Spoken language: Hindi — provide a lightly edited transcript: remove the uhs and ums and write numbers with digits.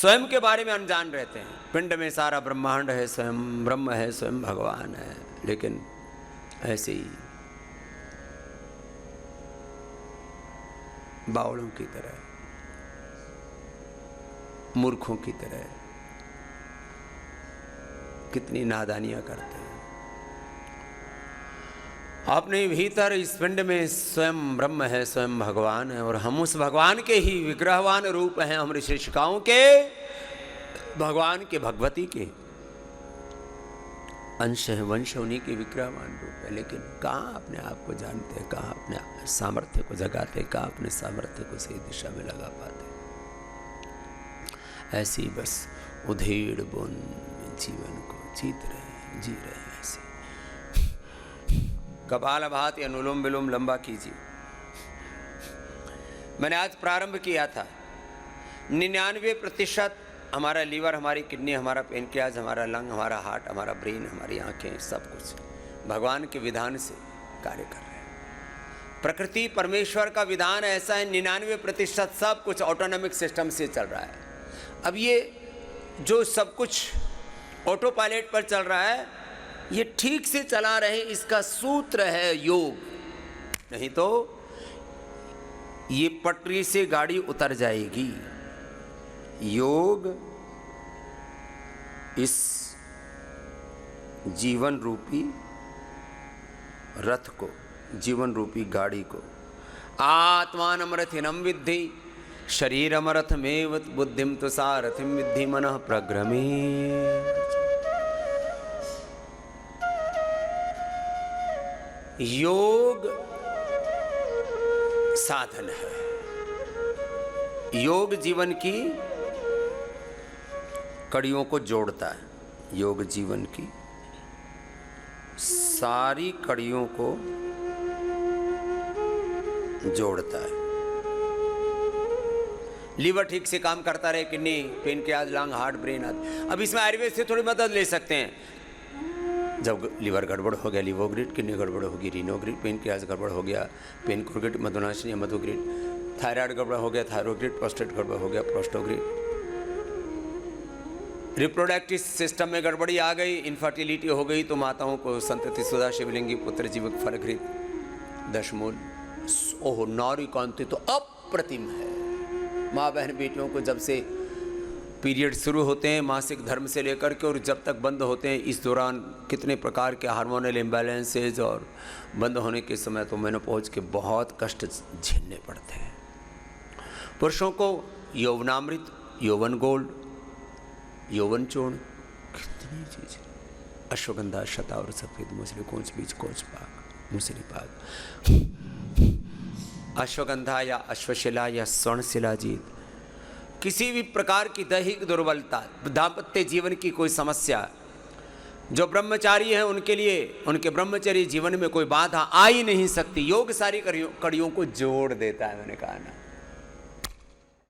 स्वयं के बारे में अनजान रहते हैं। पिंड में सारा ब्रह्मांड है, स्वयं ब्रह्म है, स्वयं भगवान है, लेकिन ऐसे ही बावड़ों की तरह, मूर्खों की तरह कितनी नादानियां करते हैं। अपने भीतर इस पिंड में स्वयं ब्रह्म है, स्वयं भगवान है, और हम उस भगवान के ही विग्रहवान रूप हैं। हम ऋषिकाओं के भगवान के, भगवती के अंश है, वंश उन्हीं के विग्रहवान रूप है। लेकिन कहाँ अपने आप को जानते हैं, कहाँ अपने सामर्थ्य को जगाते, कहाँ अपने सामर्थ्य को सही दिशा में लगा पाते। ऐसी बस उधेड़ बुन जीवन को जी रहे हैं ऐसे। कपालभाति अनुलोम विलोम लंबा कीजिए। मैंने आज प्रारंभ किया था। 99% हमारा लीवर, हमारी किडनी, हमारा पेनक्रियाज, हमारा लंग, हमारा हार्ट, हमारा ब्रेन, हमारी आंखें, सब कुछ भगवान के विधान से कार्य कर रहे हैं। प्रकृति परमेश्वर का विधान ऐसा है, 99% सब कुछ ऑटोनॉमिक सिस्टम से चल रहा है। अब ये जो सब कुछ ऑटो पायलट पर चल रहा है, ये ठीक से चला रहे, इसका सूत्र है योग। नहीं तो ये पटरी से गाड़ी उतर जाएगी। योग इस जीवन रूपी रथ को, जीवन रूपी गाड़ी को, आत्मानमरथिनम विद्धि शरीरमरथमेव बुद्धिम तो सारथिम विद्धि मनः प्रग्रमे। योग साधन है। योग जीवन की कड़ियों को जोड़ता है। योग जीवन की सारी कड़ियों को जोड़ता है। लीवर ठीक से काम करता रहे, kidney, pancreas, lung, heart, brain आदि। अब इसमें आयुर्वेद से थोड़ी मदद ले सकते हैं। जब लीवर गड़बड़ हो गया, लिवोग्रिड, किडनी गड़बड़ होगी, रीनोग्रिड, पेनक्रियाज गड़बड़ हो गया, पेनक्रोग्रिड, मधुनाशिनी, मधुग्रिड, थायराइड गड़बड़ हो गया, थायरोग्रिड, प्रोस्टेट गड़बड़ हो गया, प्रोस्टोग्रिड, रिप्रोडक्टिव सिस्टम में गड़बड़ी आ गई, इनफर्टिलिटी हो गई, तो माताओं को संतति सुधा, शिवलिंगी, पुत्र जीवक, फलघृत, दशमूल, ओह नारी कांति तो अप्रतिम है। माँ बहन बेटियों को जब से पीरियड शुरू होते हैं, मासिक धर्म से लेकर के, और जब तक बंद होते हैं, इस दौरान कितने प्रकार के हार्मोनल इम्बैलेंसेज, और बंद होने के समय तो मेनोपॉज के बहुत कष्ट झेलने पड़ते हैं। पुरुषों को यौवनामृत, यौवन गोल्ड, यौवन चूर्ण, कितनी चीज, अश्वगंधा, शता और सफेद मूसली, कोच बीज, कोच पाक, मूसली पाक, अश्वगंधा या अश्वशिला या स्वर्ण शिलाजीत, किसी भी प्रकार की दैहिक दुर्बलता, दाम्पत्य जीवन की कोई समस्या, जो ब्रह्मचारी हैं उनके लिए, उनके ब्रह्मचर्य जीवन में कोई बाधा आ ही नहीं सकती। योग सारी कड़ियों को जोड़ देता है। मैंने कहा ना,